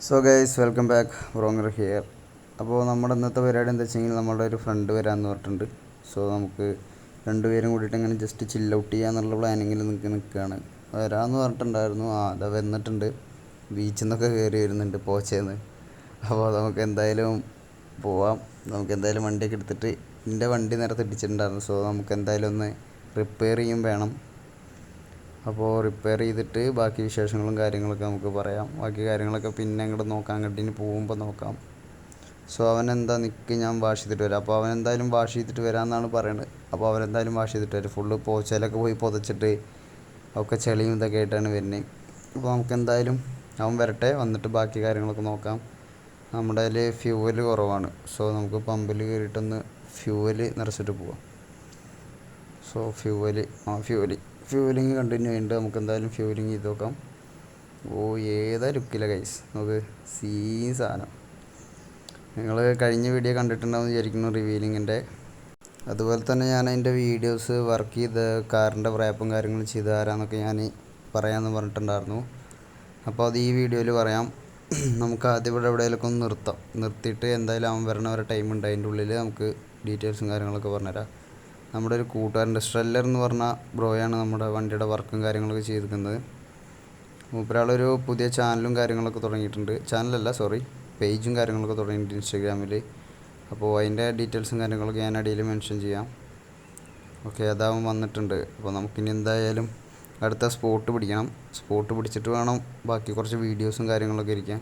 So guys welcome back wronger here. അപ്പോൾ നമ്മുടെ ഇന്നത്തെ പരിപാടി എന്താ വെച്ചെങ്കിൽ നമ്മളുടെ ഒരു ഫ്രണ്ട് വരാമെന്ന് പറഞ്ഞിട്ടുണ്ട്. സോ നമുക്ക് രണ്ടുപേരും കൂടിയിട്ട് ഇങ്ങനെ ജസ്റ്റ് ചില്ല് ഔട്ട് ചെയ്യാന്നുള്ള പ്ലാനിങ്ങിൽ നിൽക്കുകയാണ്. വരാമെന്ന് പറഞ്ഞിട്ടുണ്ടായിരുന്നു. അതാ വന്നിട്ടുണ്ട്. ബീച്ചിൽ നിന്നൊക്കെ കയറി വരുന്നുണ്ട് പോച്ചേന്ന്. അപ്പോൾ നമുക്ക് എന്തായാലും പോവാം. നമുക്ക് എന്തായാലും വണ്ടിയൊക്കെ എടുത്തിട്ട് എൻ്റെ വണ്ടി നേരത്തെ ഇടിച്ചിട്ടുണ്ടായിരുന്നു. സോ നമുക്ക് എന്തായാലും ഒന്ന് റിപ്പയർ ചെയ്യും വേണം. അപ്പോൾ റിപ്പയർ ചെയ്തിട്ട് ബാക്കി വിശേഷങ്ങളും കാര്യങ്ങളൊക്കെ നമുക്ക് പറയാം. ബാക്കി കാര്യങ്ങളൊക്കെ പിന്നെ അങ്ങോട്ട് നോക്കാം, അങ്ങോട്ടിന് പോകുമ്പോൾ നോക്കാം. സോ അവനെന്താ നിൽക്ക്, ഞാൻ വാഷ് ചെയ്തിട്ട് വരാം. അപ്പോൾ അവനെന്തായാലും വാഷ് ചെയ്തിട്ട് വരാമെന്നാണ് പറയുന്നത്. അപ്പോൾ അവനെന്തായാലും വാഷ് ചെയ്തിട്ട് വരും. ഫുള്ള് പോച്ചയിലൊക്കെ പോയി പുതച്ചിട്ട് ഒക്കെ ചെളിയും ഇതൊക്കെ ആയിട്ടാണ് വരുന്നത്. അപ്പോൾ നമുക്ക് എന്തായാലും അവൻ വരട്ടെ, വന്നിട്ട് ബാക്കി കാര്യങ്ങളൊക്കെ നോക്കാം. നമ്മുടെ കയ്യിൽ ഫ്യൂവൽ കുറവാണ്. സോ നമുക്ക് പമ്പിൽ കയറിയിട്ടൊന്ന് ഫ്യൂവൽ നിറച്ചിട്ട് പോവാം. സോ ഫ്യൂവലിങ് കണ്ടിന്യൂ ചെയ്യുന്നുണ്ട്. നമുക്ക് എന്തായാലും ഫ്യൂവലിങ് ചെയ്ത് നോക്കാം. ഏതാ ലുക്കില്ല ഗൈസ്, നമുക്ക് സാധനം. നിങ്ങൾ കഴിഞ്ഞ വീഡിയോ കണ്ടിട്ടുണ്ടാവും വിചാരിക്കുന്നു റിവീലിങ്ങിൻ്റെ. അതുപോലെ തന്നെ ഞാൻ അതിൻ്റെ വീഡിയോസ് വർക്ക് ചെയ്ത് കാറിൻ്റെ റാപ്പും കാര്യങ്ങളും ചെയ്ത് തരാമെന്നൊക്കെ ഞാൻ പറയാമെന്ന് പറഞ്ഞിട്ടുണ്ടായിരുന്നു. അപ്പോൾ അത് ഈ വീഡിയോയിൽ പറയാം. നമുക്ക് ആദ്യം എവിടെയെങ്കിലുമൊക്കെ ഒന്ന് നിർത്തിയിട്ട് എന്തായാലും അവൻ വരണ വരെ ടൈമുണ്ട്. അതിൻ്റെ ഉള്ളിൽ നമുക്ക് ഡീറ്റെയിൽസും കാര്യങ്ങളൊക്കെ പറഞ്ഞുതരാം. നമ്മുടെ ഒരു കൂട്ടുകാരൻ്റെ സ്ട്രെല്ലർ എന്ന് പറഞ്ഞ ബ്രോയാണ് നമ്മുടെ വണ്ടിയുടെ വർക്കും കാര്യങ്ങളൊക്കെ ചെയ്തിരിക്കുന്നത്. മൂപ്പരാളൊരു പുതിയ ചാനലും കാര്യങ്ങളൊക്കെ തുടങ്ങിയിട്ടുണ്ട്. പേജും കാര്യങ്ങളൊക്കെ തുടങ്ങിയിട്ടുണ്ട് ഇൻസ്റ്റാഗ്രാമിൽ. അപ്പോൾ അതിൻ്റെ ഡീറ്റെയിൽസും കാര്യങ്ങളൊക്കെ ഞാൻ അടിയിൽ മെൻഷൻ ചെയ്യാം. ഓക്കെ, അതാവും വന്നിട്ടുണ്ട്. അപ്പോൾ നമുക്കിനി എന്തായാലും അടുത്ത സ്പോട്ട് പിടിച്ചിട്ട് വേണം ബാക്കി കുറച്ച് വീഡിയോസും കാര്യങ്ങളൊക്കെ ഇരിക്കാൻ.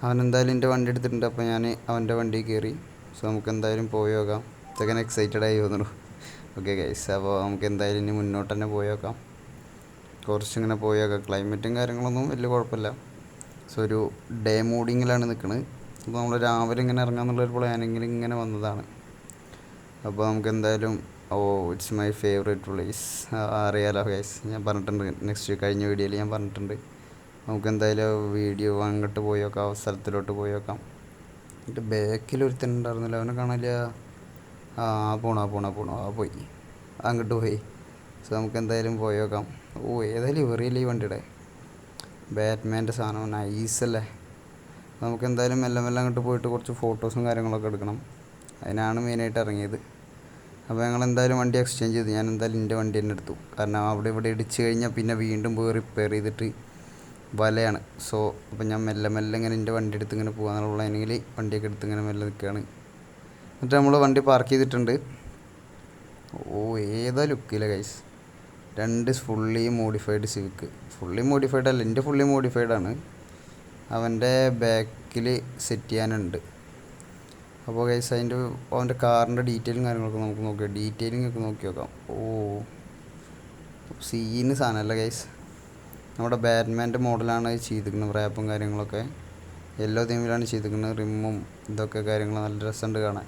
അവനെന്തായാലും എൻ്റെ വണ്ടി എടുത്തിട്ടുണ്ട്. അപ്പോൾ ഞാൻ അവൻ്റെ വണ്ടിയിൽ കയറി. സോ നമുക്ക് എന്തായാലും പോയി നോക്കാം. ചെക്കൻ എക്സൈറ്റഡ് ആയി തോന്നുന്നു. ഓക്കെ ഗൈസ്, അപ്പോൾ നമുക്ക് എന്തായാലും ഇനി മുന്നോട്ട് തന്നെ പോയി നോക്കാം. കുറച്ചിങ്ങനെ പോയി നോക്കാം. ക്ലൈമറ്റും കാര്യങ്ങളൊന്നും വലിയ കുഴപ്പമില്ല. സോ ഒരു ഡേ മൂഡിങ്ങിലാണ് നിൽക്കുന്നത്. അപ്പോൾ നമ്മൾ രാവിലെ ഇങ്ങനെ ഇറങ്ങാമെന്നുള്ളൊരു പ്ലാനിങ്ങിൽ ഇങ്ങനെ വന്നതാണ്. അപ്പോൾ നമുക്ക് എന്തായാലും ഇറ്റ്സ് മൈ ഫേവറേറ്റ് പ്ലേസ്. അറിയാലോ ഗൈസ്, ഞാൻ പറഞ്ഞിട്ടുണ്ട്. കഴിഞ്ഞ വീഡിയോയിൽ ഞാൻ പറഞ്ഞിട്ടുണ്ട്. നമുക്ക് എന്തായാലും വീഡിയോ അങ്ങോട്ട് പോയി നോക്കാം, സ്ഥലത്തിലോട്ട് പോയി നോക്കാം. എന്നിട്ട് ബാക്കിൽ ഒരുത്തനുണ്ടായിരുന്നില്ല, അവനെ കാണില്ല. പോയി അങ്ങോട്ട് പോയി. സോ നമുക്ക് എന്തായാലും പോയി നോക്കാം. ഏതായാലും ഇവറിയില്ല ഈ വണ്ടിയുടെ. ബാറ്റ്മാൻ്റെ സാധനം നൈസല്ലേ. നമുക്ക് എന്തായാലും മെല്ലെ അങ്ങോട്ട് പോയിട്ട് കുറച്ച് ഫോട്ടോസും കാര്യങ്ങളൊക്കെ എടുക്കണം. അതിനാണ് മെയിനായിട്ട് ഇറങ്ങിയത്. അപ്പോൾ ഞങ്ങൾ എന്തായാലും വണ്ടി എക്സ്ചേഞ്ച് ചെയ്തു. ഞാൻ എന്തായാലും എൻ്റെ വണ്ടി തന്നെ എടുത്തു. കാരണം അവിടെ ഇവിടെ ഇടിച്ച് കഴിഞ്ഞാൽ പിന്നെ വീണ്ടും പോയി റിപ്പയർ ചെയ്തിട്ട് വലയാണ്. സോ അപ്പോൾ ഞാൻ മെല്ലെ ഇങ്ങനെ എൻ്റെ വണ്ടി എടുത്ത് ഇങ്ങനെ പോകാന്നുള്ള പ്ലാനിങ്ങിൽ വണ്ടിയൊക്കെ എടുത്ത് ഇങ്ങനെ മെല്ലെ നിൽക്കുകയാണ്. എന്നിട്ട് നമ്മൾ വണ്ടി പാർക്ക് ചെയ്തിട്ടുണ്ട്. ഏതാ ലുക്കില്ല guys. 2 fully modified Civic. Fully modified അല്ല, എൻ്റെ ഫുള്ളി മോഡിഫൈഡാണ്. അവൻ്റെ ബാക്കിൽ സെറ്റ് ചെയ്യാനുണ്ട്. അപ്പോൾ ഗൈസ് അവൻ്റെ കാറിൻ്റെ ഡീറ്റെയിലും കാര്യങ്ങളൊക്കെ നമുക്ക് നോക്കാം. ഡീറ്റെയിലിംഗ് ഒക്കെ നോക്കി നോക്കാം. സാധനമല്ല ഗൈസ്. നമ്മുടെ ബാറ്റ്മാൻ്റെ മോഡലാണ് ചെയ്തിരിക്കുന്നത്. റാപ്പും കാര്യങ്ങളൊക്കെ യെല്ലോ തീമിലാണ് ചെയ്തിരിക്കുന്നത്. റിമ്മും ഇതൊക്കെ കാര്യങ്ങൾ നല്ല രസമുണ്ട് കാണാൻ.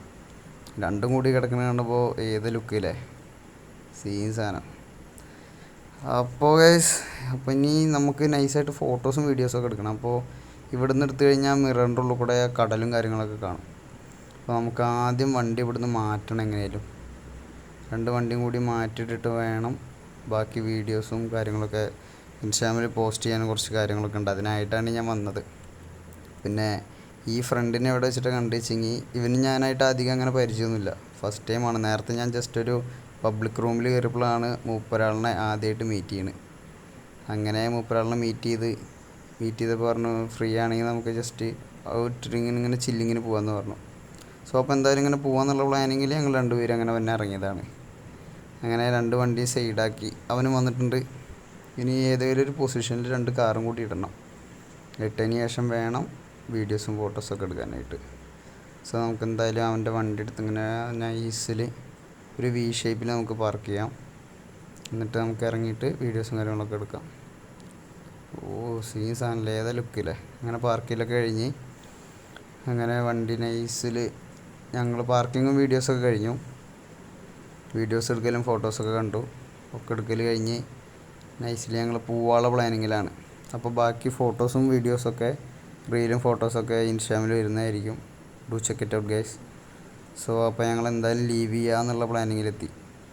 രണ്ടും കൂടി കിടക്കുന്നത് കണ്ടപ്പോൾ ഏത് ലുക്കില്ലേ, സാധനം. അപ്പോൾ ഗൈസ്, അപ്പോൾ ഇനി നമുക്ക് നൈസായിട്ട് ഫോട്ടോസും വീഡിയോസൊക്കെ എടുക്കണം. അപ്പോൾ ഇവിടുന്ന് എടുത്തു കഴിഞ്ഞാൽ മിററിൻ്റെ ഉള്ളിൽ കൂടെ കടലും കാര്യങ്ങളൊക്കെ കാണും. അപ്പോൾ നമുക്ക് ആദ്യം വണ്ടി ഇവിടുന്ന് മാറ്റണം എങ്ങനെയാലും. 2 വണ്ടിയും കൂടി മാറ്റിയിട്ടിട്ട് വേണം ബാക്കി വീഡിയോസും കാര്യങ്ങളൊക്കെ ഇൻസ്റ്റാഗ്രാമിൽ പോസ്റ്റ് ചെയ്യാൻ കുറച്ച് കാര്യങ്ങളൊക്കെ ഉണ്ട്. അതിനായിട്ടാണ് ഞാൻ വന്നത്. പിന്നെ ഈ ഫ്രണ്ടിനെ എവിടെ വെച്ചിട്ട് കണ്ടുവെച്ചെങ്കിൽ ഇവന് ഞാനായിട്ട് അധികം അങ്ങനെ പരിചയമൊന്നുമില്ല. ഫസ്റ്റ് ടൈമാണ്. നേരത്തെ ഞാൻ ജസ്റ്റ് ഒരു പബ്ലിക് റൂമിൽ കയറിയപ്പോഴാണ് മൂപ്പരാളിനെ ആദ്യമായിട്ട് മീറ്റ് ചെയ്യുന്നത്. അങ്ങനെ മൂപ്പരാളിനെ മീറ്റ് ചെയ്തപ്പോൾ പറഞ്ഞു ഫ്രീ ആണെങ്കിൽ നമുക്ക് ജസ്റ്റ് ഇങ്ങനെ ചില്ലിങ്ങിന് പോകാമെന്ന് പറഞ്ഞു. സോ അപ്പോൾ എന്തായാലും ഇങ്ങനെ പോകാമെന്നുള്ള പ്ലാനിങ്ങിൽ ഞങ്ങൾ 2 പേരും അങ്ങനെ തന്നെ ഇറങ്ങിയതാണ്. അങ്ങനെ 2 വണ്ടി സൈഡാക്കി അവനും വന്നിട്ടുണ്ട്. ഇനി ഏതെങ്കിലും ഒരു പൊസിഷനിൽ 2 കാറും കൂടി ഇടണം. ഇട്ടതിന് ശേഷം വേണം വീഡിയോസും ഫോട്ടോസൊക്കെ എടുക്കാനായിട്ട്. സോ നമുക്ക് എന്തായാലും അവൻ്റെ വണ്ടി എടുത്ത് ഇങ്ങനെ നൈസിൽ ഒരു വി ഷേപ്പിൽ നമുക്ക് പാർക്ക് ചെയ്യാം. എന്നിട്ട് നമുക്ക് ഇറങ്ങിയിട്ട് വീഡിയോസും കാര്യങ്ങളൊക്കെ എടുക്കാം. സാധനമല്ലേ, ഏതാ ലുക്കില്ലേ. അങ്ങനെ പാർക്കിലൊക്കെ കഴിഞ്ഞ് അങ്ങനെ വണ്ടി നൈസിൽ ഞങ്ങൾ പാർക്കിങ്ങും വീഡിയോസൊക്കെ കഴിഞ്ഞു. വീഡിയോസ് എടുക്കലും ഫോട്ടോസൊക്കെ കണ്ടു. ഒക്കെ എടുക്കൽ കഴിഞ്ഞ് നൈസിൽ ഞങ്ങൾ പോവാനുള്ള പ്ലാനിങ്ങിലാണ്. അപ്പോൾ ബാക്കി ഫോട്ടോസും വീഡിയോസൊക്കെ റീലും ഫോട്ടോസൊക്കെ ഇൻസ്റ്റാഗ്രാമിൽ വരുന്നതായിരിക്കും. Do check it out guys. So അപ്പോൾ ഞങ്ങൾ എന്തായാലും ലീവ് ചെയ്യാമെന്നുള്ള പ്ലാനിങ്ങിലെത്തി.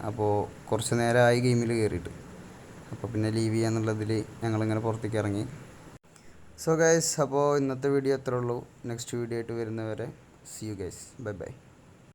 അപ്പോൾ കുറച്ച് നേരമായി ഗെയിമിൽ കയറിയിട്ട്. അപ്പോൾ പിന്നെ ലീവ് ചെയ്യാന്നുള്ളതിൽ ഞങ്ങളിങ്ങനെ പുറത്തേക്ക് ഇറങ്ങി. സോ ഗൈസ്, അപ്പോൾ ഇന്നത്തെ വീഡിയോ അത്രേ ഉള്ളൂ. നെക്സ്റ്റ് വീഡിയോ ആയിട്ട് വരുന്നവരെ C you guys, bye bye.